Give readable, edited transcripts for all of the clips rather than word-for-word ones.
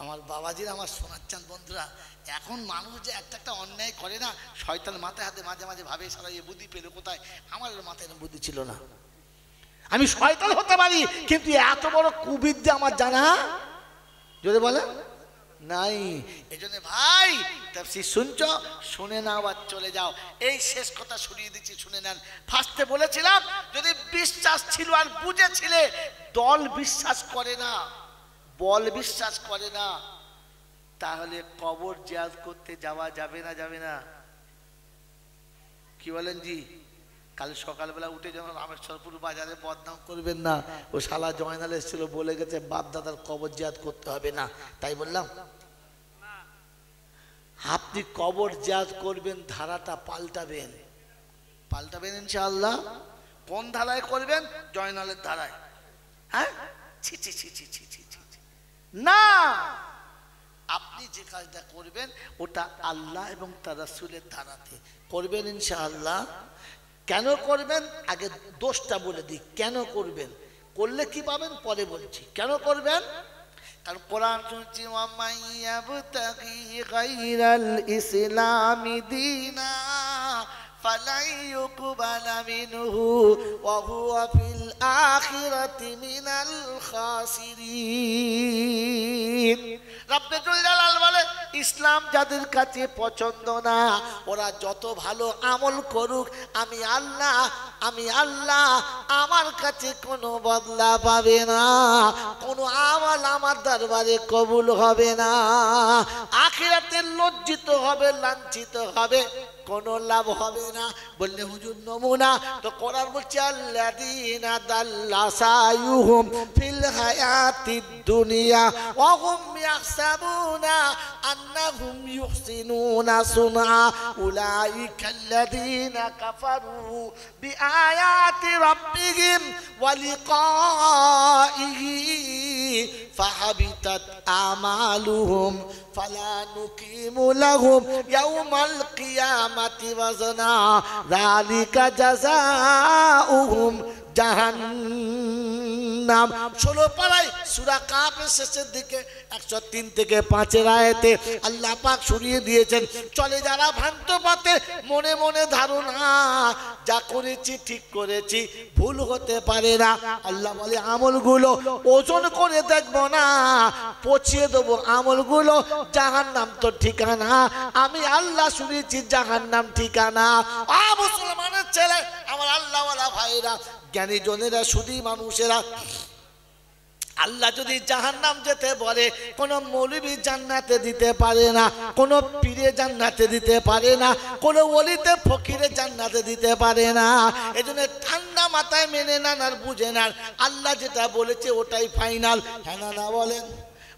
আমার বাবাজির, আমার সোনার চাঁদ বন্ধুরা, এখন মানুষ যে একটা একটা অন্যায় করে না, শয়তান মাথায় হাতে মাঝে মাঝে ভাবে সারা এ বুদ্ধি পেলো কোথায়, আমার মাথায় বুদ্ধি ছিল না। আমি শয়তান হতে পারি, কিন্তু এত বড় কুবিদ্যা আমার জানা যদি বলে নাই। এই জন্য ভাই তাফসীর শুনছো, শুনে নাও আর চলে যাও। এই শেষ কথা শুনিয়ে দিচ্ছি, শুনে নেন। ফার্স্টে বলেছিলাম যদি বিশ্বাস ছিল আর বুঝেছিলে, দল বিশ্বাস করে না, বল বিশ্বাস করে না, তাহলে কবর জিয়ারত করতে যাওয়া যাবে না? যাবে না? কি বলেন জি? কাল সকালবেলা উঠে যেন রামেশ্বরপুর বাজারে বদনাম করবেন না, ও শালা জয়নাল এসেছিল বলে গেছে বাপ দাদার কবর জিয়ারত করতে হবে না, তাই বললাম। আপনি কবর জিয়ারত করবেন, ধারাটা পাল্টাবেন, পাল্টাবেন ইনশাআল্লাহ। কোন ধারায় করবেন? জয়নালের ধারায়। হ্যাঁ, ছি ছি ছি ছি ছি ছি ছি না, আপনি যে কাজটা করবেন ওটা আল্লাহ এবং তার রাসূলের ধারাতে করবেন ইনশাআল্লাহ। কেন করবেন আগে দোষটা বলে দিই, কেন করবেন, করলে কি পাবেন পরে বলছি। কেন করবেন? কারণ কোরআন শুনছি, ওয়ামাইয়াবতাগি গায়রাল ইসলামি দীনা ফালাই ইউকবালা মিনহু ওয়া হুয়া ফিল আখিরাতি মিনাল খাসিরিন। রব্বুল জালাল বলে, ইসলাম যাদের কাছে পছন্দ না, ওরা যত ভালো আমল করুক, আমি আল্লাহ আমার কাছে কোনো বদলা পাবে না, কোনো আমল আমার দরবারে কবুল হবে না, আখিরাতে লজ্জিত হবে, লাঞ্ছিত হবে, কোনো লাভ হবে না। বললে হুজুর নমুনা তো কোরআন বলছে, আল্লাযীনা দাল্লা সায়ুহুম ফিল হায়াতিদ দুনিয়া ওয়া হুম ইয়াহসাবুনা আন্নাহুম ইউহসিনুনা সুনআ উলাইকাল্লাযীনা কাফারু বিআয়াতি রাব্বিহিম ওয়া লিকাইহি ফাহাবিতাত আমালুহুম ফালা নুকিমু লাহুম ইয়াওমাল কিয়ামাতি ওয়াজনা যালিকা জাযাউহুম জাহান্নাম। 16 পারায় সূরা কাফের শেষের দিকে 103 থেকে 5 আয়াতে আল্লাহ পাক শুনিয়ে দিয়েছেন, চলে যারা ভ্রান্ত পথে, মনে মনে ধারণা যা করেছি ঠিক করেছি, ভুল হতে পারে না। আল্লাহ বলে আমলগুলো ওজন করে দেখবো না, পচিয়ে দেবো আমলগুলো, জাহান্নাম তো ঠিকানা, আমি আল্লাহ শুনেছি জাহান্নাম ঠিকানা। মুসলমানের ছেলে, আমার আল্লাহওয়ালা ভাইরা, জ্ঞানী জনেরা, শুধু মানুষেরা, আল্লাহ যদি জাহান্নাম যেতে বলে, কোনো মৌলবী জান্নাতে দিতে পারে না, কোনো পীরে জান্নাতে দিতে পারে না, কোনো ওলিতে ফকিরে জান্নাতে দিতে পারে না। এজন্য ঠান্ডা মাথায় মেনে নেন আর বুঝে নেন, আল্লাহ যেটা বলেছে ওটাই ফাইনাল। হ্যাঁ না বলেন,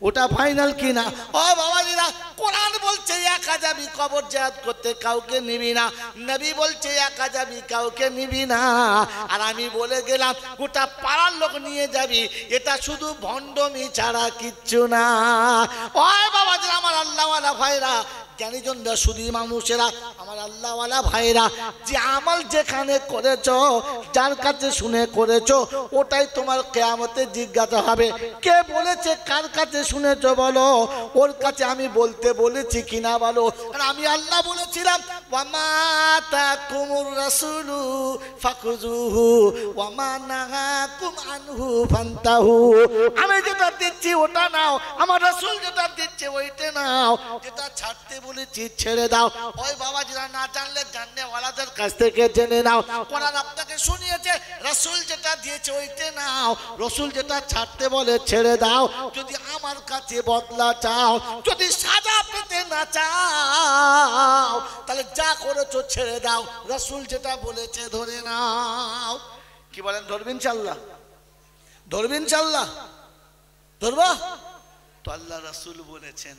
ওটা ফাইনাল কিনা? ও বাবাজিরা, কোরআন বলছে একা যাবি কবর জিয়ারত করতে, কাউকে নিবি না। নবী বলছে একা যাবি, কাউকে নিবি না। আর আমি বলে গেলাম গোটা পাড়ার লোক নিয়ে যাবি, এটা শুধু ভণ্ডমি ছাড়া কিচ্ছু না। ও বাবাজিরা, আমার আল্লাহওয়ালা ভাইরা, জ্ঞানীজনরা, শুধু মানুষেরা, আমার আল্লাহওয়ালা ভাইরা, যে আমল যেখানে করেছো, যার কাছে শুনে করেছো, ওটাই তোমার কিয়ামতে জিজ্ঞাসা হবে। কে বলেছে, কার কাছে শুনেছো বলো, ওর কাছে আমি বলতে বলেছি কিনা বলো। আর আমি আল্লাহ বলেছিলাম, ওয়ামা তাকুমুর রাসূলু ফাকুযুহু ওয়ামা নাহাকুম আনহু ফান্তাহু। আমি যেটা দিচ্ছি ওটা নাও, আমার রাসূল যেটা দিচ্ছে ওইটা নাও, যেটা ছাড়তে বলেছি ছেড়ে দাও। ওই বাবাজিরা, না জানলে জাননেওয়ালাদের কাছ থেকে জেনে নাও। কোরআন আপনাকে শুনিয়েছে, রাসূল যেটা দিয়েছে ওইটা নাও, রাসূল যেটা ছাড়তে বলে ছেড়ে দাও। যদি আমার কাছে বদলা চাও, যদি সাজা পেতে না চাও, তাহলে যা করেছো ছেড়ে দাও, রাসূল যেটা বলেছে ধরে নাও। কি বলেন, ধরবেন ইনশাআল্লাহ? ধরবেন ইনশাআল্লাহ? ধরবো তো? আল্লাহ রাসূল বলেছেন,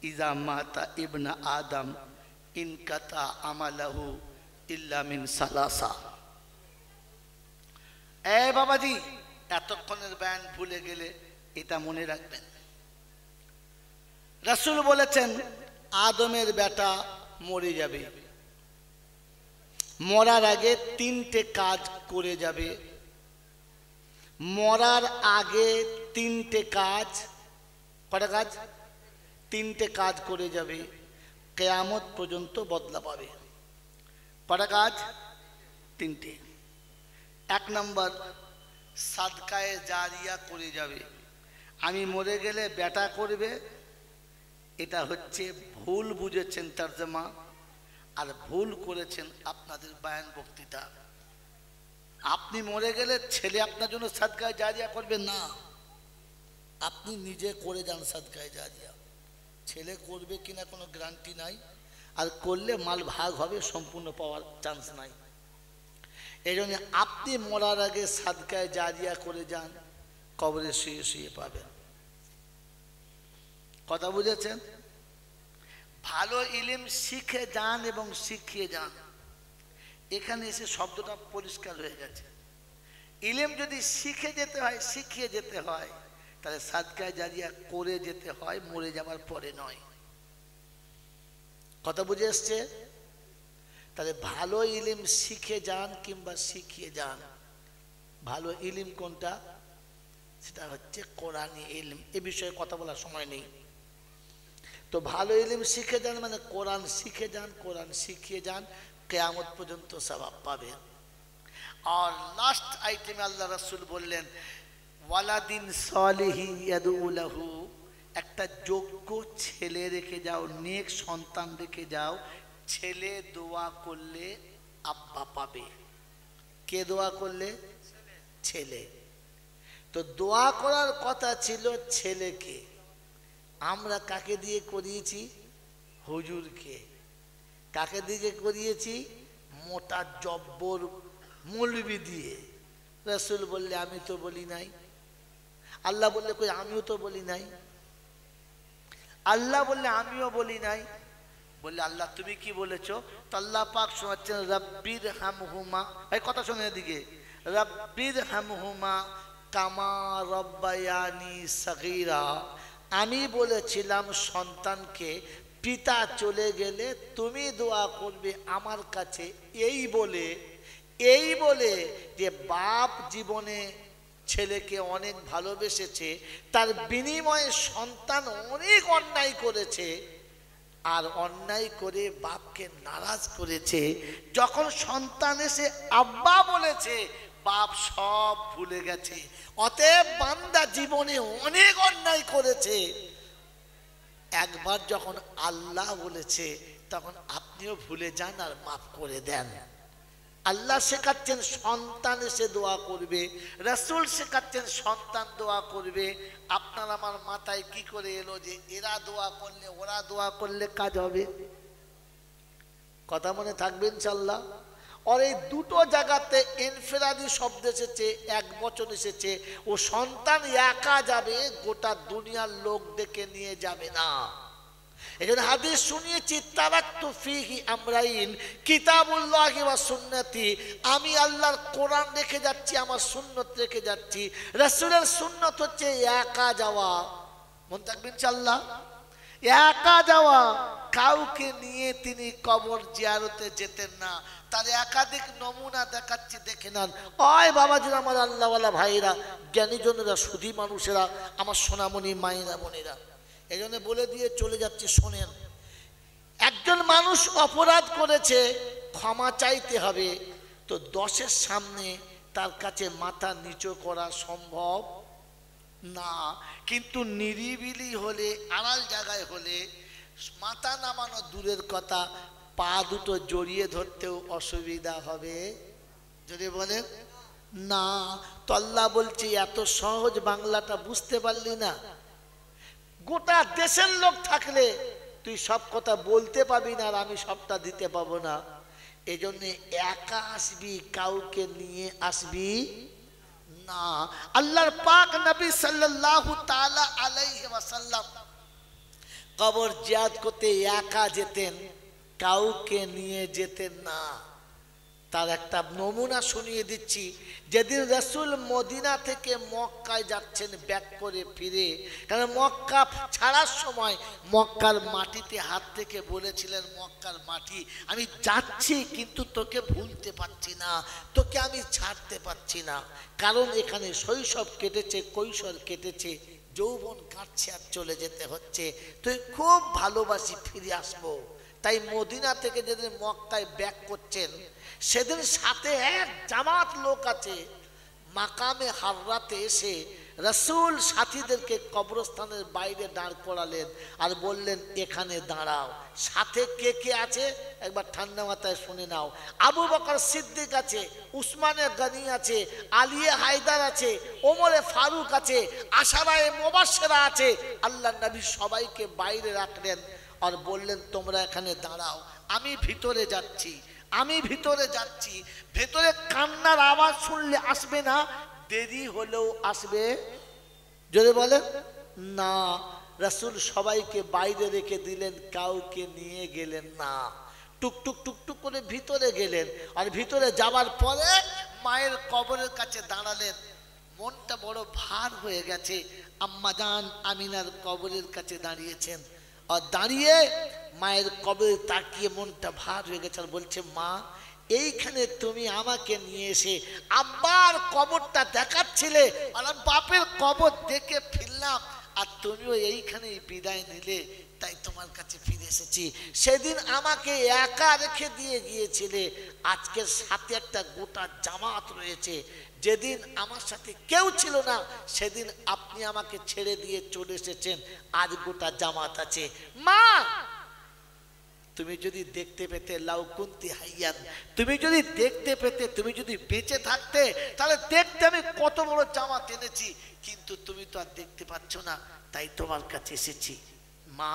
ইজা মাতা ইবনা আদম ইনকাতা আমালাহু ইল্লা মিন সালাসা। এ বাবাজি, এতক্ষণের বয়ান ভুলে গেলে এটা মনে রাখবেন। রাসূল বলেছেন আদমের বেটা মরে যাবে, মরার আগে 3টে কাজ করে যাবে। মরার আগে 3টে কাজ। কটা কাজ? তিনটে কাজ করে যাবে, কিয়ামত পর্যন্ত বদলা পাবে। কটা কাজ? তিনটে। এক নম্বর, সাদকায়ে জারিয়া করে যাবে। আমি মরে গেলে বেটা করবে, এটা হচ্ছে ভুল বুঝেছেন তর্জমা, আর ভুল করেছেন আপনাদের বয়ান বক্তৃতা। আপনি মরে গেলে ছেলে আপনার জন্য সাদকায়ে জারিয়া করবে না, আপনি নিজে করে যান সাদকায়ে জারিয়া। ছেলে করবে কিনা কোনো গ্যারান্টি নাই, আর করলে মাল ভাগ হবে, সম্পূর্ণ পাওয়ার চান্স নাই। এই জন্য আপনি মরার আগে সাদকায়ে জারিয়া করে যান, কবরে শুয়ে শুয়ে পাবেন। কথা বুঝেছেন? ভালো ইলম শিখে যান এবং শিখিয়ে যান। এখানে এসে শব্দটা পরিষ্কার হয়ে গেছে। ইলম যদি শিখে যেতে হয়, শিখিয়ে যেতে হয়, তাহলে সাদকায়ে জারিয়া করে যেতে হয়, মরে যাওয়ার পরে নয়। কথা বুঝে এসছে? তাহলে ভালো ইলম শিখে যান কিংবা শিখিয়ে যান। ভালো ইলম কোনটা? সেটা হচ্ছে কোরআনী ইলম। এ বিষয়ে কথা বলার সময় নেই। তো ভালো ইলম শিখে যান মানে কোরআন শিখে যান, কোরআন শিখিয়ে যান, কিয়ামত পর্যন্ত সওয়াব পাবেন। আর লাস্ট আইটেমে আল্লাহ রাসূল বললেন, ওয়ালাদিন সালিহিন ইয়াদউ লাহু, একটা যোগ্য ছেলে রেখে যাও, নেক সন্তান রেখে যাও, ছেলে দোয়া করলে আব্বা পাবে। কে দোয়া করলে? ছেলে। তো দোয়া করার কথা ছিল ছেলেকে, আমরা কাকে দিয়ে করিয়েছি? হুজুরকে। কাকে দিয়ে করিয়েছি? মোটা জব্বর মৌলবি দিয়ে। রাসূল বললে আমি তো বলি নাই। আল্লাহ বললে কই আমিও তো বলি নাই। আল্লাহ বললে আমিও বলি নাই। বললে আল্লাহ তুমি কি বলেছো? তো আল্লাহ পাক শোনাচ্ছেন, রাব্বির হামহুমা, এই কথা শোনে এদিকে, রাব্বির হামহুমা কামা রব্বায়ানি সগীরা। আমি বলেছিলাম সন্তানকে, পিতা চলে গেলে তুমি দোয়া করবে আমার কাছে, এই বলে যে বাপ জীবনে ছেলেকে অনেক ভালোবেসেছে, তার বিনিময়ে সন্তান অনেক অন্যায় করেছে, আর অন্যায় করে বাপকে নারাজ করেছে। যখন সন্তান এসে আব্বা বলেছে, বাপ সব ভুলে গেছে। অতএব বান্দা জীবনে অনেক অন্যায় করেছে, একবার যখন আল্লাহ বলেছে তখন আপনিও ভুলে যান আর মাফ করে দেন। আল্লাহ শেখাচ্ছেন সন্তান এসে দোয়া করবে, রাসূল শেখাচ্ছেন সন্তান দোয়া করবে। আপনার আমার মাথায় কি করে এলো যে এরা দোয়া করলে ওরা দোয়া করলে কাজ হবে? কথা মনে থাকবে ইনশাআল্লাহ। আর এই দুটো জায়গাতে ইনফিরাদি শব্দ এসেছে, এক বচন এসেছে। ও সন্তান একা যাবে, গোটা দুনিয়ার লোক ডেকে নিয়ে যাবে না। এজন্য হাদিস শুনিয়েছি, তারাক্তু ফীহি আমরাইন কিতাবুল্লাহি ওয়া সুন্নতি। আমি আল্লাহর কোরআন রেখে যাচ্ছি, আমার সুন্নত রেখে যাচ্ছি। রাসূলের সুন্নত হচ্ছে একা যাওয়া। মন থাকবে ইনশাআল্লাহ। একা যাওয়া, কাউকে নিয়ে তিনি কবর জিয়ারতে যেতেন না। তার একাধিক নমুনা দেখাচ্ছি, দেখে নেন। ওই বাবাজিরা, আমার আল্লাহওয়ালা ভাইরা, জ্ঞানীজনেরা, সুধী মানুষেরা, আমার সোনামণি মায়েরা বোনেরা, এই জন্য বলে দিয়ে চলে যাচ্ছি, শোনেন। একজন মানুষ অপরাধ করেছে, ক্ষমা চাইতে হবে। তো 10-এর সামনে তার কাছে মাথা নিচু করা সম্ভব না, কিন্তু নিরিবিলি হলে, আড়াল জায়গায় হলে মাথা নামানো দূরের কথা, পা দুটো জড়িয়ে ধরতেও অসুবিধা হবে। যদি বলেন না, তো আল্লাহ বলছে এত সহজ বাংলাটা বুঝতে পারলি না? গোটা দেশের লোক থাকলে তুই সব কথা বলতে পাবি না, আর আমি সবটা দিতে পাবো না। এই জন্য একা আসবি, কাউকে নিয়ে আসবি না। আল্লাহর পাক নবী সাল্লাল্লাহু তাআলা আলাইহি ওয়াসাল্লাম কবর জিয়ারত করতে একা যেতেন, কাউকে নিয়ে যেতেন না। তার একটা নমুনা শুনিয়ে দিচ্ছি। যেদিন রাসূল মদিনা থেকে মক্কায় যাচ্ছেন ব্যাক করে ফিরে, কারণ মক্কা ছাড়ার সময় মক্কার মাটিতে হাত থেকে বলেছিলেন, মক্কার মাটি আমি যাচ্ছি কিন্তু তোকে ভুলতে পারছি না, তোকে আমি ছাড়তে পারছি না, কারণ এখানে শৈশব কেটেছে, কৈশোর কেটেছে, যৌবন কাটছে আর চলে যেতে হচ্ছে, তুই খুব ভালোবাসি, ফিরে আসবো। তাই মদিনা থেকে যেদিন মক্কায় ব্যাক করছেন, সেদিন সাথে এক জামাত লোক আছে। মাকামে হাররাতে এসে রাসূল সাথীদেরকে কবরস্থানের বাইরে দাঁড় করালেন আর বললেন, এখানে দাঁড়াও। সাথে কে কে আছে একবার ঠান্ডা মাথায় শুনে নাও। আবু বকর সিদ্দিক আছে, উসমানে গনি আছে, আলিয়ে হায়দার আছে, ওমরে ফারুক আছে, আশারায়ে মুবাশশিরা আছে। আল্লাহ নবী সবাইকে বাইরে রাখলেন আর বললেন, তোমরা এখানে দাঁড়াও, আমি ভিতরে যাচ্ছি, আমি ভিতরে যাচ্ছি। ভেতরে কান্নার আওয়াজ শুনলে আসবে না, দেরি হলেও আসবে। জোরে বলেন না। রাসূল সবাইকে বাইরে রেখে দিলেন, কাউকে নিয়ে গেলেন না। টুকটুক টুকটুক করে ভিতরে গেলেন, আর ভিতরে যাবার পরে মায়ের কবরের কাছে দাঁড়ালেন। মনটা বড় ভার হয়ে গেছে। আম্মাজান আমিনার কবরের কাছে দাঁড়িয়েছেন, আর দাঁড়িয়ে মায়ের কবরে তাকিয়ে মনটা ভার হয়ে গেছে। আর বলছে, মা, এইখানে তুমি আমাকে নিয়ে এসে আব্বার কবরটা দেখাচ্ছিলে, আর বাপের কবর দেখে ফিরলাম, আর তুমিও এইখানেই বিদায় নিলে, তাই তোমার কাছে ফিরে এসেছি। সেদিন আমাকে একা রেখে দিয়ে গিয়েছিলে, আজকের সাথে একটা গোটা জামাত রয়েছে। যেদিন আমার সাথে কেউ ছিল না, সেদিন আপনি আমাকে ছেড়ে দিয়ে চলে এসেছেন, আজ গোটা জামাত আছে। মা, তুমি যদি দেখতে পেতে, লাউ কুনতি হাইয়ান, তুমি যদি দেখতে পেতে, তুমি যদি বেঁচে থাকতে, তাহলে দেখতে আমি কত বড় জামাত এনেছি। কিন্তু তুমি তো আর দেখতে পাচ্ছ না, তাই তোমার কাছে এসেছি। মা,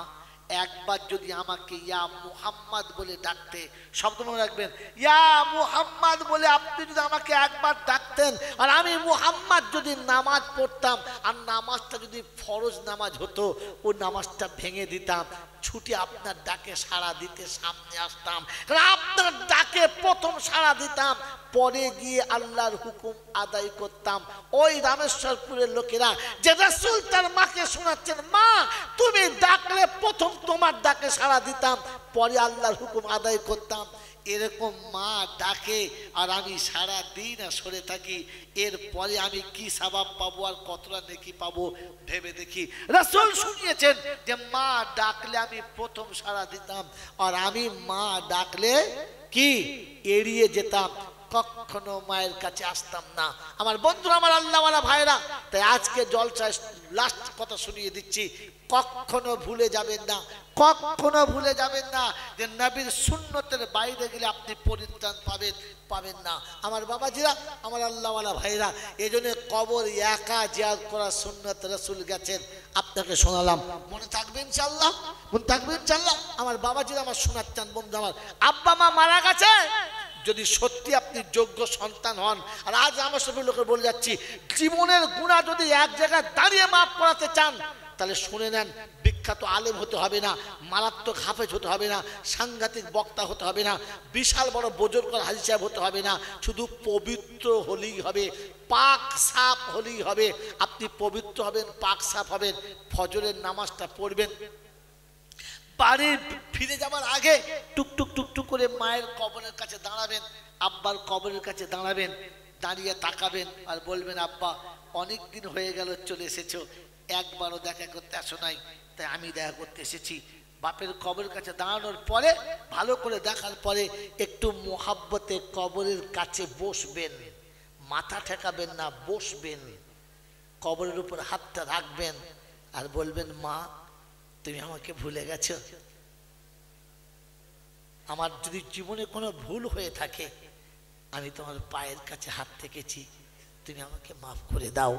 একবার যদি আমাকে ইয়া মুহাম্মদ বলে ডাকতে, শব্দ মনে রাখবেন, ইয়া মুহাম্মদ বলে আপনি যদি আমাকে একবার ডাকতেন, আর আমি মুহাম্মদ যদি নামাজ পড়তাম, আর নামাজটা যদি ফরজ নামাজ হতো, ও নামাজটা ভেঙে দিতাম, ছুটি আপনার ডাকে সাড়া দিতে সামনে আসতাম। কারণ আপনার ডাকে প্রথম সাড়া দিতাম, পরে গিয়ে আল্লাহর হুকুম আদায় করতাম। ওই রামেশ্বরপুরের লোকেরা যে রাসূল তার মাকে শোনাচ্ছেন, মা তুমি ডাকলে প্রথম তোমার ডাকে সাড়া দিতাম, পরে আল্লাহর হুকুম আদায় করতাম। এরকম মা ডাকে আর আমি সারা দিন আর সরে থাকি, এরপরে আমি কি সওয়াব পাবো আর কতটা নেকি পাবো ভেবে দেখি। রাসূল শুনিয়েছেন যে মা ডাকলে আমি প্রথম সাড়া দিতাম, আর আমি মা ডাকলে কি এড়িয়ে যেতাম, কখনো মায়ের কাছে আসতাম না। আমার বন্ধুরা, আমার আল্লাহওয়ালা ভাইরা, তাই আজকে জলসায় লাস্ট কথা শুনিয়ে দিচ্ছি, কখনো ভুলে যাবেন না, কখনো ভুলে যাবেন না যে নবীর সুন্নতের বাইরে গেলে আপনি পরিত্রাণ পাবেন না। আমার বাবাজিরা, আমার আল্লাহওয়ালা ভাইরা, এই জন্য কবর একা জিয়ারত করা সুন্নত, রাসূল গেছেন, আপনাকে শোনালাম, মনে থাকবে ইনশাআল্লাহ, মনে থাকবে ইনশাআল্লাহ। আমার বাবাজিরা, আমার শোনাচ্ছেন বন্ধু, আমার আব্বা মা মারা গেছে, যদি সত্যি আপনি যোগ্য সন্তান হন, আর আজ আমার সব লোকের বলে যাচ্ছি, জীবনের গুনাহ যদি এক জায়গায় দাঁড়িয়ে মাফ করাতে চান, তাহলে শুনে নেন, বিখ্যাত আলেম হতে হবে না, মারাত্মক হাফেজ হতে হবে না, সাংঘাতিক বক্তা হতে হবে না, বিশাল বড় বুজুর্গ হাজী সাহেব হতে হবে না, শুধু পবিত্র হলেই হবে, পাক সাফ হলেই হবে। আপনি পবিত্র হবেন, পাক সাফ হবেন, ফজরের নামাজটা পড়বেন, বাড়ি ফিরে যাবার আগে টুকটুক টুকটুক করে মায়ের কবরের কাছে দাঁড়াবেন, আব্বার কবরের কাছে দাঁড়াবেন, দাঁড়িয়ে তাকাবেন আর বলবেন, আব্বা অনেক দিন হয়ে গেল চলে এসেছো, একবারও দেখা করতে আসো নাই, তাই আমি দেখা করতে এসেছি। বাপের কবরের কাছে দাঁড়ানোর পরে, ভালো করে দেখার পরে, একটু মোহাব্বতে কবরের কাছে বসবেন, মাথা ঠেকাবেন না, বসবেন, কবরের উপর হাতটা রাখবেন আর বলবেন, মা তুমি আমাকে ভুলে গেছো, আমার যদি জীবনে কোনো ভুল হয়ে থাকে, আমি তোমার পায়ের কাছে হাত থেকেছি, তুমি আমাকে মাফ করে দাও,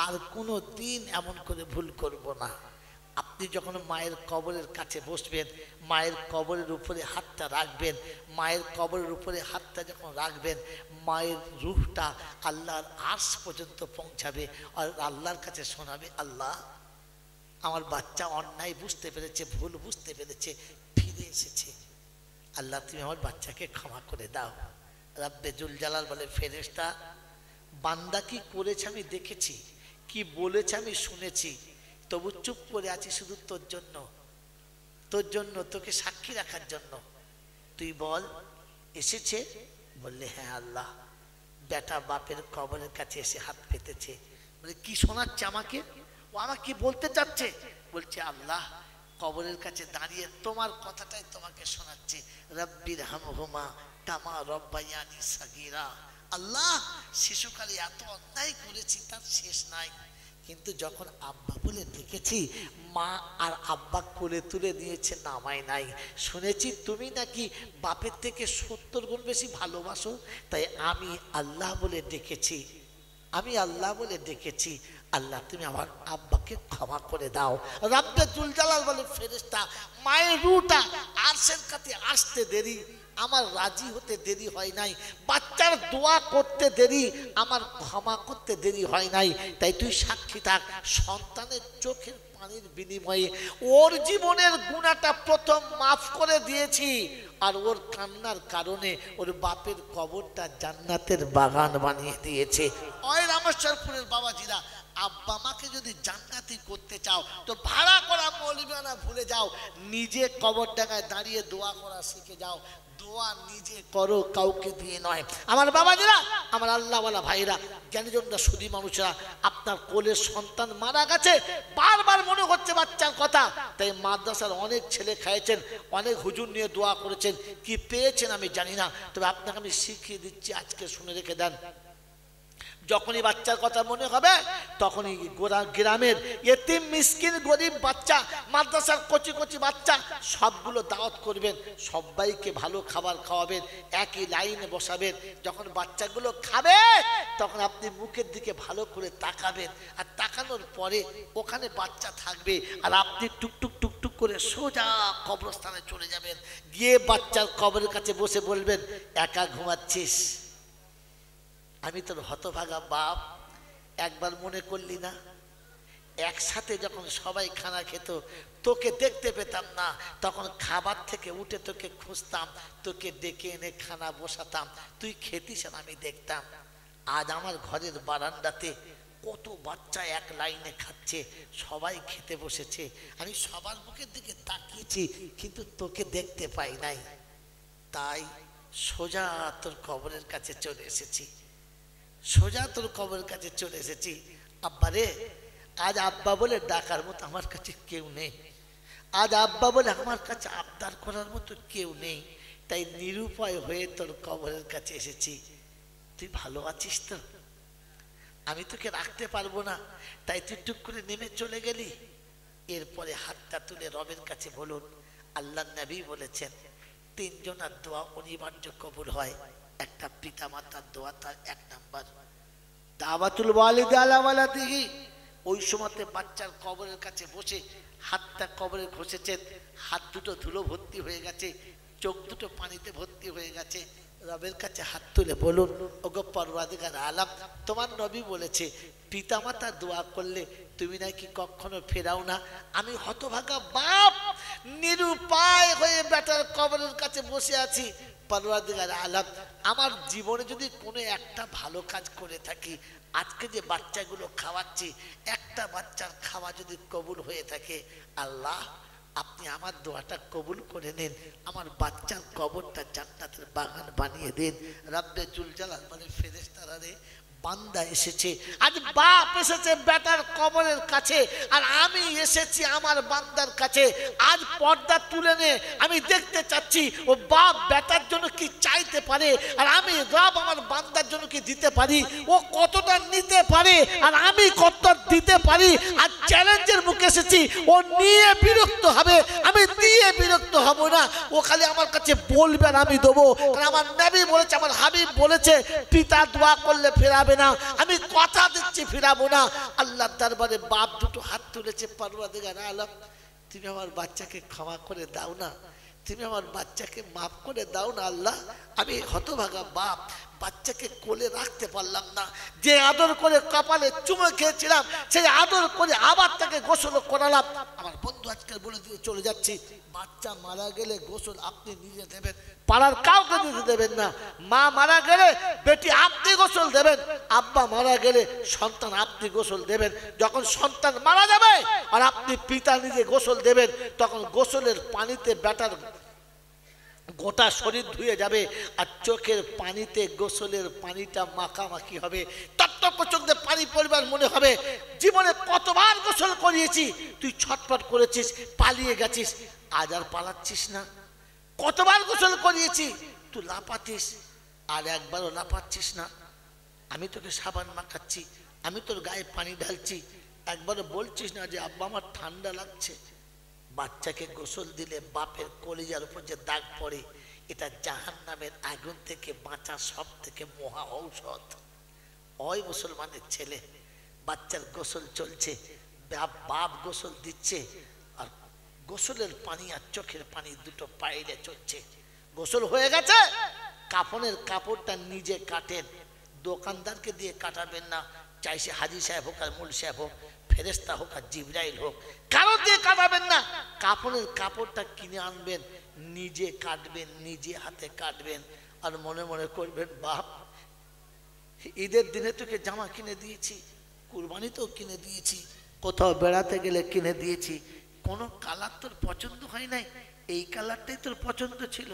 আর কোনো দিন এমন করে ভুল করব না। আপনি যখন মায়ের কবরের কাছে বসবেন, মায়ের কবরের উপরে হাতটা রাখবেন, মায়ের কবরের উপরে হাতটা যখন রাখবেন, মায়ের রূহটা আল্লাহর আরশ পর্যন্ত পৌঁছাবে, আর আল্লাহর কাছে শোনাবে, আল্লাহ আমার বাচ্চা অন্যায় বুঝতে পেরেছে, ভুল বুঝতে পেরেছে, ফিরে এসেছে, আল্লাহ তুমি আমার বাচ্চাকে ক্ষমা করে দাও। রাব্বে জুল জালাল বলে, ফেরেশতা বান্দা কি করেছে আমি দেখেছি, কি বলেছে আমি শুনেছি, তবু চুপ করে আছি শুধু তোর জন্য, তোর জন্য, তোকে সাক্ষী রাখার জন্য। তুই বল এসেছে? বললে, হ্যাঁ আল্লাহ। বেটা বাপের কবরের কাছে এসে হাত পেতেছে, বলে কি শোনাচ্ছে আমাকে? ও আমাকে কি বলতে চাচ্ছে? বলছে আল্লাহ কবরের কাছে দাঁড়িয়ে তোমার কথাটাই তোমাকে শোনাচ্ছে, রব্বির হামহুমা কামা রব্বায়ানি সাগীরা। আল্লাহ শিশুকালে এত অন্যায় করেছি তার শেষ নাই, কিন্তু যখন আব্বা বলে ডেকেছি মা আর আব্বা কোলে তুলে নিয়েছে, নামাই নাই। শুনেছি তুমি নাকি বাপের থেকে 70 গুণ বেশি ভালোবাসো, তাই আমি আল্লাহ বলে ডেকেছি, আমি আল্লাহ বলে ডেকেছি। আল্লাহ তুমি আমার আব্বাকে ক্ষমা করে দাও। রব্বে জুল জালাল বলে ফেরেশতা মায়ের রূহটা আরশের কাছে আসতে দেরি, আমার রাজি হতে দেরি হয় নাই, বাচ্চার দোয়া করতে দেরি, আমার ক্ষমা করতে দেরি হয় নাই। তাই তুই সাক্ষী থাক, সন্তানের চোখের পানির বিনিময়ে ওর জীবনের গুনাহটা প্রথম মাফ করে দিয়েছি, আর ওর কান্নার কারণে ওর বাপের কবরটা জান্নাতের বাগান বানিয়ে দিয়েছে। ওই রামেশ্বরপুরের বাবাজিরা, আব্বা মাকে যদি জান্নাতি করতে চাও তো ভাড়া করা মৌলবীয়ানা ভুলে যাও, নিজে কবর ডাঙায় দাঁড়িয়ে দোয়া করা শিখে যাও। দোয়া নিজে করো, কাউকে দিয়ে নয়। আমার বাবাজিরা, আমার আল্লাহওয়ালা ভাইরা, জ্ঞানীজনরা, সুধী মানুষরা, আপনার কোলের সন্তান মারা গেছে, বারবার মনে হচ্ছে বাচ্চার কথা, তাই মাদ্রাসার অনেক ছেলে খাইয়েছেন, অনেক হুজুর নিয়ে দোয়া করেছেন, কি পেয়েছেন আমি জানি না, তবে আপনাকে আমি শিখিয়ে দিচ্ছি, আজকে শুনে রেখে দেন। যখনই বাচ্চার কথা মনে হবে তখনই গ্রামের এতিম মিসকিন গরিব বাচ্চা, মাদ্রাসার কচি কচি বাচ্চা সবগুলো দাওয়াত করবেন, সবাইকে ভালো খাবার খাওয়াবেন, একই লাইনে বসাবেন। যখন বাচ্চাগুলো খাবে তখন আপনি মুখের দিকে ভালো করে তাকাবেন, আর তাকানোর পরে ওখানে বাচ্চা থাকবে, আর আপনি টুকটুক টুকটুক করে সোজা কবরস্থানে চলে যাবেন, গিয়ে বাচ্চার কবরের কাছে বসে বলবেন, একা ঘুমাচ্ছিস? আমি তোর হতভাগা বাপ, একবার মনে করলি না? একসাথে যখন সবাই খানা খেত তোকে দেখতে পেতাম না, তখন খাবার থেকে উঠে তোকে খুঁজতাম, তোকে ডেকে এনে খানা বসাতাম, তুই খেতিস আর আমি দেখতাম। আজ আমার ঘরের বারান্দাতে কত বাচ্চা এক লাইনে খাচ্ছে, সবাই খেতে বসেছে, আমি সবার মুখের দিকে তাকিয়েছি কিন্তু তোকে দেখতে পাই নাই, তাই সোজা তোর কবরের কাছে চলে এসেছি, সোজা তোর কবরের কাছে চলে এসেছি। আব্বা রে, আজ আব্বা বলে ডাকার মতো আমার কাছে কেউ নেই, আজ আব্বা বলে আমার কাছে আবদার করার মতো কেউ নেই, তাই নিরুপায় হয়ে তোর কবরের কাছে এসেছি। তুই ভালো আছিস তো? আমি তোকে রাখতে পারবো না, তাই তুই টুক করে নেমে চলে গেলি। এরপরে হাতটা তুলে রবের কাছে বলুন, আল্লাহ নবী বলেছেন 3 জনের দোয়া অনিবার্য কবুল হয়। একটা পিতা মাতার দোয়া, তার 1 নাম্বার দাওয়াতুল ওয়ালিদ আলা ওয়ালাদিহি। ওই সময়তে বাচ্চার কবরের কাছে বসে হাতটা কবরে ঘষেছেন, হাত দুটো ধুলো ভর্তি হয়ে গেছে, চোখ দুটো পানিতে ভর্তি হয়ে গেছে, রবের কাছে হাত তুলে বলুন, ওগো পরওয়ারদিগার আলাম, তোমার নবী বলেছে পিতামাতা দোয়া করলে তুমি নাকি কখনো ফেরাও না। আমি হতভাগা বাপ, নিরুপায় হয়ে বেটার কবরের কাছে বসে আছি। পরওয়ারদিগার আলাম, আমার জীবনে যদি কোনো একটা ভালো কাজ করে থাকি, আজকে যে বাচ্চাগুলো খাওয়াচ্ছি, একটা বাচ্চার খাওয়া যদি কবুল হয়ে থাকে, আল্লাহ আপনি আমার দোয়াটা কবুল করে নেন, আমার বাচ্চার কবরটা জান্নাতের বাগান বানিয়ে দেন। রব্বে জুল জালাল মানে ফেরেশতারা রে, বান্দা এসেছে, আজ বাপ এসেছে বেটার কবরের কাছে, আর আমি এসেছি আমার বান্দার কাছে। আজ পর্দা তুলে নে, আমি দেখতে চাচ্ছি ও বাপ বেটার জন্য কি চাইতে পারে, আর আমি রব আমার বান্দার জন্য কি দিতে পারি, ও কতটা নিতে পারে আর আমি কতটা দিতে পারি। আর চ্যালেঞ্জের মুখে এসেছি, ও নিয়ে বিরক্ত হবে, আমি দিয়ে বিরক্ত হব না, ও খালি আমার কাছে বলবে আর আমি দেবো। কারণ আমার নবী বলেছে, আমার হাবিব বলেছে, পিতা দোয়া করলে ফেরাবে না, আমি কথা দিচ্ছি ফিরাবো না। আল্লাহর দরবারে বাপ দুটো হাত তুলেছে, পরওয়ারদিগার আলম তুমি আমার বাচ্চাকে ক্ষমা করে দাও না, তুমি আমার বাচ্চাকে মাফ করে দাও না আল্লাহ। আমি হতভাগা বাপ, বাচ্চাকে কোলে রাখতে পারলাম না, যে আদর করে কপালে চুমো খেয়েছিলাম সেই আদর করে আবার তাকে গোসল করালাম। আমার বন্ধু আজকে বলে দিয়ে চলে যাচ্ছি, বাচ্চা মারা গেলে গোসল আপনি নিজে দেবেন, পাড়ার কাউকে দিতে দেবেন না। মা মারা গেলে বেটি আপনি গোসল দেবেন, আব্বা মারা গেলে সন্তান আপনি গোসল দেবেন। যখন সন্তান মারা যাবে আর আপনি পিতা নিজে গোসল দেবেন, তখন গোসলের পানিতে বেটার গোটা শরীর ধুয়ে যাবে আর চোখের পানিতে গোসলের পানিটা মাখামাখি হবে, টপটপ চোখ দিয়ে পানি পড়বার মনে হবে জীবনে কতবার গোসল করিয়েছি, তুই ছটফট করেছিস, পালিয়ে গেছিস, আজ আর পালাচ্ছিস না। কতবার গোসল করিয়েছি, তুই লাফাতিস, আর একবারও লাফাচ্ছিস না। আমি তোকে সাবান মাখাচ্ছি, আমি তোর গায়ে পানি ঢালছি, একবারও বলছিস না যে আব্বা আমার ঠান্ডা লাগছে। বাচ্চাকে গোসল দিলে বাপের কলিজার উপর যে দাগ পড়ে, এটা জাহান্নামের আগুন থেকে বাঁচার সব থেকে মহা ঔষধ। ওই মুসলমানের ছেলে, বাচ্চার গোসল চলছে, বাপ গোসল দিচ্ছে, আর গোসলের পানি আর চোখের পানি দুটো পাইলে চলছে। গোসল হয়ে গেছে, কাফনের কাপড়টা নিজে কাটেন, দোকানদারকে দিয়ে কাটাবেন না, চাইছে হাজি সাহেব হোক আর মূল সাহেব হোক, ফেরেস্তা হোক আর জিবরাইল হোক, কারো দিয়ে কাটাবেন না। কাপড়ের কাপড়টা কিনে আনবেন, নিজে কাটবেন, নিজে হাতে কাটবেন, আর মনে মনে করবেন বাপ ঈদের দিনে তোকে জামা কিনে দিয়েছি, কুরবানিতেও কিনে দিয়েছি, কোথাও বেড়াতে গেলে কিনে দিয়েছি, কোনো কালার তোর পছন্দ হয় নাই, এই কালারটাই তোর পছন্দ ছিল,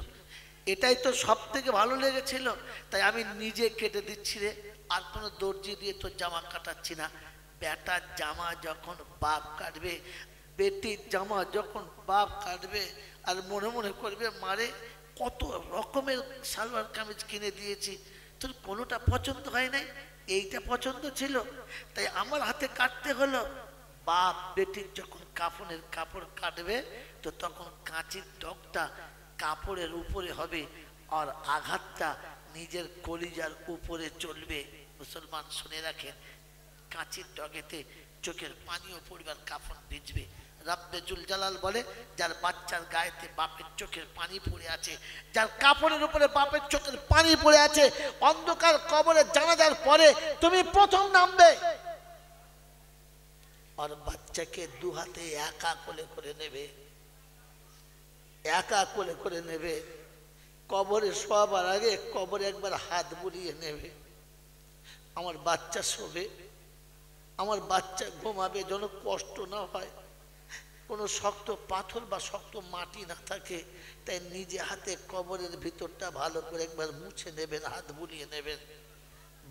এটাই তো সব থেকে ভালো লেগেছিল, তাই আমি নিজে কেটে দিচ্ছি রে, আর কোনো দর্জি দিয়ে তোর জামা কাটাচ্ছি না। বেটার জামা যখন বাপ কাটবে, বেটির জামা যখন বাপ কাটবে, আর মনে মনে করবে মারে কত রকমের সালোয়ার কামিজ কিনে দিয়েছি, তোর কোনোটা পছন্দ হয় নাই, এইটা পছন্দ ছিল, তাই আমার হাতে কাটতে হলো। বাপ বেটির যখন কাফনের কাপড় কাটবে, তো তখন কাঁচির ডগটা কাপড়ের উপরে হবে, আর আঘাতটা নিজের কলিজার উপরে চলবে। মুসলমান শুনে রাখেন, কাঁচির ডগেতে চোখের পানিও পড়বার, কাফন ভিজবে। রব্বে জুল জালাল বলে, যার বাচ্চার গায়েতে বাপের চোখের পানি পড়ে আছে, যার কাপড়ের উপরে বাপের চোখের পানি পড়ে আছে, অন্ধকার কবরে জানাজার পরে তুমি প্রথম নামবে, আর বাচ্চাকে দু হাতে একা কোলে করে নেবে, একা কোলে করে নেবে, কবরে শোয়াবার আগে কবরে একবার হাত বুলিয়ে নেবে। আমার বাচ্চা শোবে, আমার বাচ্চা ঘুমাবে, যেন কষ্ট না হয়, কোনো শক্ত পাথর বা শক্ত মাটি না থাকে, তাই নিজে হাতে কবরের ভিতরটা ভালো করে একবার মুছে নেবেন, হাত বুলিয়ে নেবেন।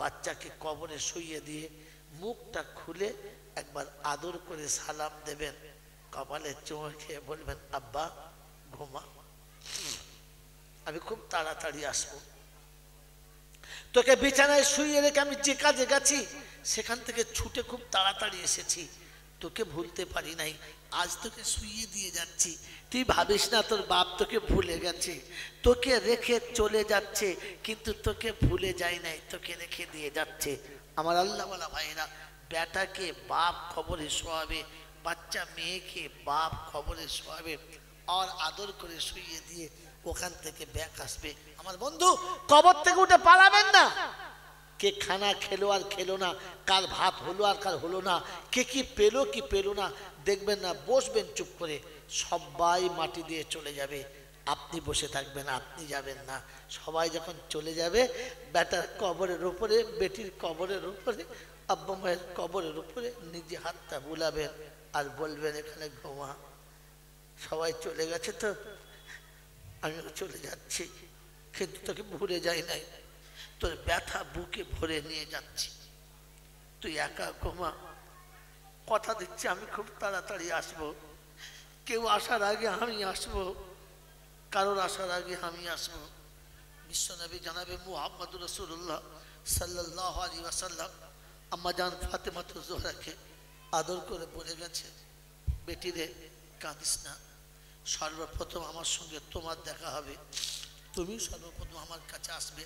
বাচ্চাকে কবরে শুইয়ে দিয়ে মুখটা খুলে একবার আদর করে সালাম দেবেন, কপালে চুমো খেয়ে বলবেন আব্বা ঘুমা, আমি খুব তাড়াতাড়ি আসবো। তোকে বিছানায় শুইয়ে রেখে আমি যে কাজে গেছি, সেখান থেকে ছুটে খুব তাড়াতাড়ি এসেছি, তোকে ভুলতে পারি নাই, আজ তোকে শুইয়ে দিয়ে যাচ্ছি, তুই ভাবিস না তোর বাপ তোকে ভুলে গেছে, তোকে রেখে চলে যাচ্ছে, কিন্তু তোকে ভুলে যায় নাই, তোকে রেখে দিয়ে যাচ্ছে। আমার আল্লাহ ওয়ালা ভাইরা, বেটাকে বাপ খবরে শোয়াবে, বাচ্চা মেয়েকে বাপ খবরে শোয়াবে, আর আদর করে শুইয়ে দিয়ে ওখান থেকে ব্যাক আসবে। আমার বন্ধু, কবর থেকে উঠে পালাবেন না। কে খানা খেলো আর খেলো না, কার ভাত হলো আর কার হলো না, কে কি পেলো কি পেলো না, দেখবেন না, বসবেন চুপ করে, সবাই মাটি দিয়ে চলে যাবে, আপনি বসে থাকবেন, আপনি যাবেন না। সবাই যখন চলে যাবে, বেটার কবরের উপরে, বেটির কবরের উপরে, আব্বা মায়ের কবরের উপরে নিজে হাতটা বুলাবেন, আর বলবেন এখানে ঘুমা। সবাই চলে গেছে তো, আমিও চলে যাচ্ছি, কিন্তু তোকে ভুলে যাই নাই, তোর ব্যথা বুকে ভরে নিয়ে যাচ্ছি, তুই একা ঘুমা, কথা দিচ্ছি আমি খুব তাড়াতাড়ি আসবো, কেউ আসার আগে আমি আসবো, কারোর আসার আগে আমি আসবো। বিশ্বনবী জানাবে মুহাম্মদুর রাসূলুল্লাহ সাল্লাল্লাহু আলাইহি ওয়াসাল্লাম আম্মা জান ফাতেমা জোহরাকে আদর করে বলে গেছে, বেটিরে কাঁদিস না, সর্বপ্রথম আমার সঙ্গে তোমার দেখা হবে, তুমি সর্বপ্রথম আমার কাছে আসবে।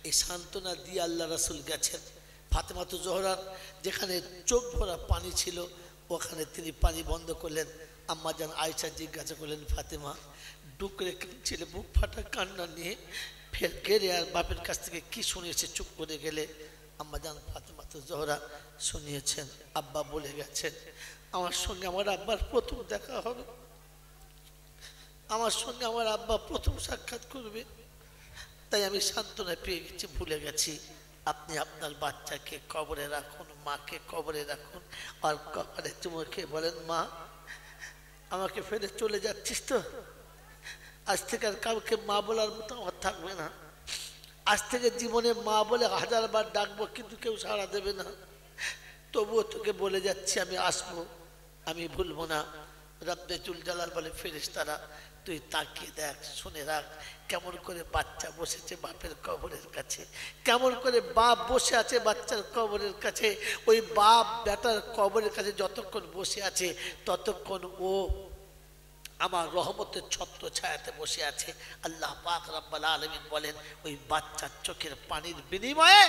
এই সান্ত্বনা দিয়ে আল্লাহ রাসূল গেছেন। ফাতেমা জোহরার যেখানে চোখ ভরা পানি ছিল, ওখানে তিনি পানি বন্ধ করলেন। আম্মা জান আয়েশা জিজ্ঞাসা করলেন, ফাতেমা ডুকরে ছেলে বুক ফাটা কান্না নিয়ে ফের গেলে আর বাপের কাছ থেকে কি শুনিয়েছে, চুপ করে গেলে। আম্মা জান ফাতেমা জোহরা শুনিয়েছেন, আব্বা বলে গেছেন আমার সঙ্গে আমার আব্বার প্রথম দেখা হবে, আমার সঙ্গে আমার আব্বা প্রথম সাক্ষাৎ করবে, তাই আমি সান্ত্বনা পেয়ে গেছি, ভুলে গেছি। আপনি আপনার বাচ্চাকে কবরে রাখুন, মাকে কবরে রাখুন, আর কবরে চুমো খেয়ে বলেন, মা আমাকে ফেলে চলে যাচ্ছিস তো, আজ থেকে আর কাউকে মা বলার মতো আমার থাকবে না। আজ থেকে জীবনে মা বলে 1000 বার ডাকবো, কিন্তু কেউ সাড়া দেবে না। তবুও তোকে বলে যাচ্ছি আমি আসবো, আমি ভুলবো না। রব্বে জুল জালাল বলে, ফেরেশতারা তুই তাকিয়ে দেখ, শুনে রাখ, কেমন করে বাচ্চা বসেছে বাপের কবরের কাছে, কেমন করে বাপ বসে আছে বাচ্চার কবরের কাছে। ওই বাপ বেটার কবরের কাছে যতক্ষণ বসে আছে ততক্ষণ ও আমার রহমতের ছত্র ছায়াতে বসে আছে। আল্লাহ পাক রব্বুল আলামিন বলেন, ওই বাচ্চার চোখের পানির বিনিময়ে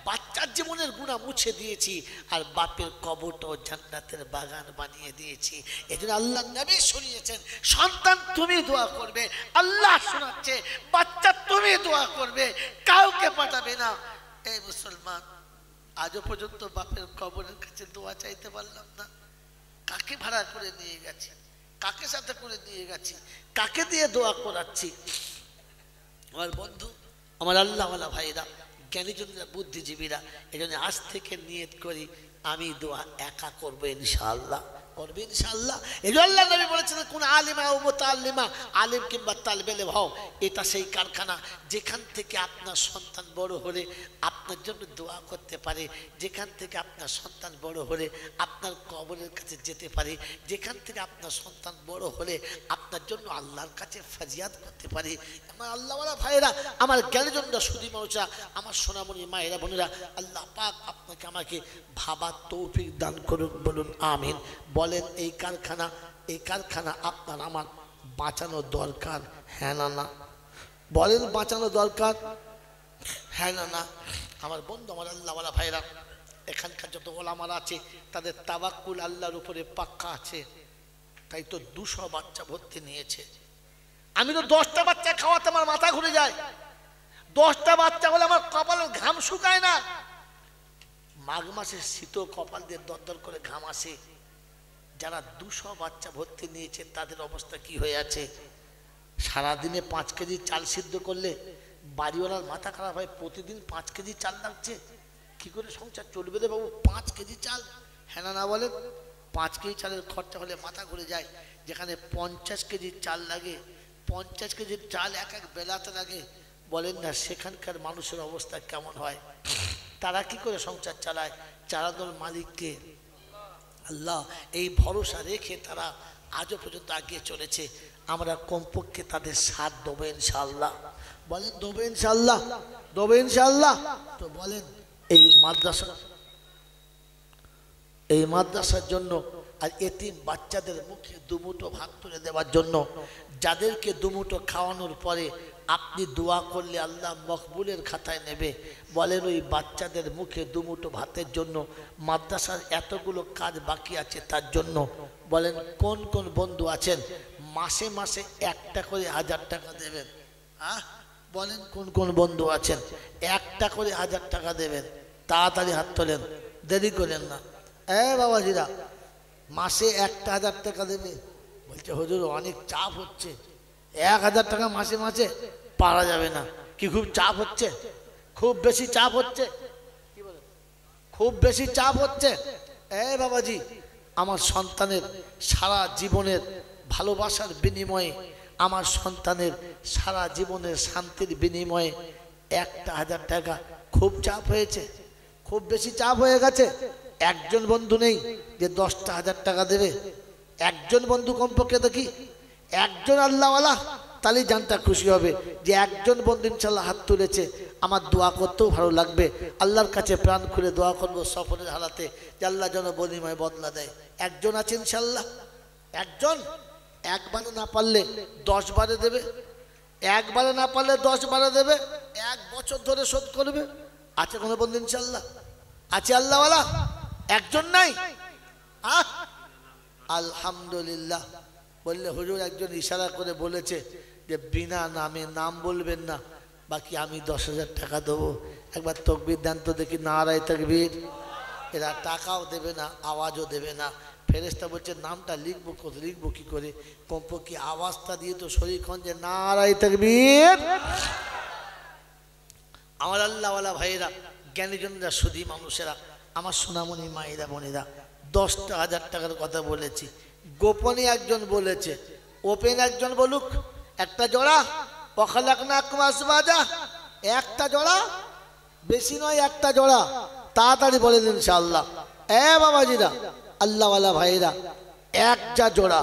বাচ্চার জীবনের গুনাহ মুছে দিয়েছি, আর বাপের কবরটাও জান্নাতের বাগান বানিয়ে দিয়েছি। এজন্য আল্লাহ নবী শুনিয়েছেন, সন্তান তুমি দোয়া করবে, আল্লাহ শোনাচ্ছে বাচ্চা তুমি দোয়া করবে, কাউকে পাঠাবে না। এই মুসলমান, আজও পর্যন্ত বাপের কবরের কাছে দোয়া চাইতে পারলাম না। কাকে ভাড়া করে নিয়ে গেছে, কাকে সাথে করে নিয়ে গেছি, কাকে দিয়ে দোয়া করাচ্ছি? আমার বন্ধু, আমার আল্লাহওয়ালা ভাইরা, জ্ঞানীজনরা, বুদ্ধিজীবীরা, এই জন্য আজ থেকে নিয়ত করি আমি দোয়া একা করবো ইনশাআল্লাহ, করবে ইনশাআল্লাহ। এই জন্য আল্লাহ নবী বলেছেন, কোন আলিমা ও মুতাআল্লিমা, আলিম কিংবা তালিবে ইলম হও, এটা সেই কারখানা যেখান থেকে আপনার সন্তান বড় হলে আপনার জন্য দোয়া করতে পারে, যেখান থেকে আপনার সন্তান বড় হলে আপনার কবরের কাছে যেতে পারে, যেখান থেকে আপনার সন্তান বড় হলে আপনার জন্য আল্লাহর কাছে ফরিয়াদ করতে পারে। আমার আল্লাহওয়ালা ভাইয়েরা, আমার জ্ঞানীজনরা, সুধী মানুষরা, আমার সোনামণি মায়েরা, বোনেরা, আল্লাহ পাক আপনাকে আমাকে ভাবার তৌফিক দান করুন, বলুন আমিন। বলেন, এই কারখানা আপনার আমার বাঁচানো দরকার, হ্যাঁ না না? বলেন, বাঁচানো দরকার, হ্যাঁ না না? আমার বন্ধু, আমার আল্লাহওয়ালা ভাইরা, এখানকার যত ওলামারা আছে তাদের তাওয়াক্কুল আল্লাহর উপরে পাক্কা আছে, তাই তো 200 বাচ্চা ভর্তি নিয়েছে। আমি তো 10টা বাচ্চা খাওয়াতে আমার মাথা ঘুরে যায়। 10টা বাচ্চা হলে আমার কপালের ঘাম শুকায় না। মাঘ মাসে শীত কপাল দিয়ে দরদর করে ঘাম আসে। যারা 200 বাচ্চা ভর্তি নিয়েছে তাদের অবস্থা কি হয়ে আছে? সারাদিনে 5 কেজি চাল সিদ্ধ করলে বাড়িওয়ালার মাথা খারাপ হয়। প্রতিদিন 5 কেজি চাল লাগছে, কি করে সংসার চলবে রে বাবু? 5 কেজি চাল, হ্যাঁ না বলেন? 5 কেজি চালের খরচা হলে মাথা ঘুরে যায়। যেখানে 50 কেজি চাল লাগে, 50 কেজির চাল এক এক বেলাতে লাগে, বলেন না সেখানকার মানুষের অবস্থা কেমন হয়? তারা কি করে সংসার চালায়? চালানোর মালিককে আল্লাহ। এই ভরসা রেখে তারা আজও পর্যন্ত এগিয়ে চলেছে। আমরা কমপক্ষে তাদের সাথ দেবো ইনশাআল্লাহ। বলেন, দেবো ইনশাআল্লাহ, দেবো ইনশাআল্লাহ। তো বলেন, এই মাদ্রাসার জন্য আর এতিম বাচ্চাদের মুখে দুমুঠো ভাত তুলে দেওয়ার জন্য, যাদেরকে দুমুঠো খাওয়ানোর পরে আপনি দোয়া করলে আল্লাহ মকবুলের খাতায় নেবে, বলেন ওই বাচ্চাদের মুখে দুমুঠো ভাতের জন্য মাদ্রাসার এতগুলো কাজ বাকি আছে, তার জন্য বলেন কোন কোন বন্ধু আছেন মাসে মাসে 1টা করে 1000 টাকা দেবেন? হ্যাঁ, বলেন কোন কোন বন্ধু আছেন 1টা করে 1000 টাকা দেবেন? তাড়াতাড়ি হাত তোলেন, দেরি করেন না। বাবাজিরা, মাসে 1টা 1000 টাকা দেবে? বলছে হুজুর অনেক চাপ হচ্ছে, 1000 টাকা মাসে মাসে পারা যাবে না। কি খুব চাপ হচ্ছে? খুব বেশি চাপ হচ্ছে? কি বলে, খুব বেশি চাপ হচ্ছে? বাবাজি, আমার সন্তানের সারা জীবনের ভালোবাসার বিনিময়ে, আমার সন্তানের সারা জীবনের শান্তির বিনিময়ে 1টা 1000 টাকা খুব চাপ হয়েছে, খুব বেশি চাপ হয়ে গেছে। একজন বন্ধু নেই যে 10টা 1000 টাকা দেবে? একজন বন্ধু কমপক্ষে দেখি, একজন আল্লাহওয়ালা, তাহলেই জানটা খুশি হবে যে একজন বন্ধু ইনশাল্লাহ হাত তুলেছে। আমার দোয়া করতেও ভালো লাগবে, আল্লাহর কাছে প্রাণ খুলে দোয়া করবো সফরের হালাতে যে আল্লাহ যেন বিনিময় বদলা দেয়। একজন আছে ইনশাল্লাহ, একজন। একবারে না পারলে 10 বারে দেবে, একবারে না পারলে 10 বারে দেবে, 1 বছর ধরে শোধ করবে। আছে কোনো বন্ধু ইনশাল্লাহ? আছে আল্লাহওয়ালা? একজন নাই? আলহামদুলিল্লাহ। বললে হুজুর একজন ইশারা করে বলেছে যে বিনা নামে, নাম বলবেন না, বাকি আমি 10,000 টাকা দেবো। একবার তাকবীর দেন তো দেখি, নারায়ে তাকবীর। এরা টাকাও দেবে না, আওয়াজও দেবে না। ফেরেশতা বলছে নামটা লিখবো কোথায়, লিখবো কি করে? কমপক্ষে আওয়াজটা দিয়ে তো শরীর হন যে নারায়ে তাকবীর। আমার আল্লাহওয়ালা ভাইয়েরা, জ্ঞানীজনরা, সুধী মানুষেরা, আমার সোনামণি মায়েরা, বোনেরা, 10টা 1000 টাকার কথা বলেছি। গোপনে একজন বলেছে, ওপেন একজন বলুক, একটা জোড়া, ওয়াখালাকনাকুম আজওয়াজা, একটা জোড়া, বেশি নয় একটা জোড়া। তাড়াতাড়ি বলেন ইনশাআল্লাহ। এ বাবাজিরা, আল্লাহওয়ালা ভাইরা, একটা জোড়া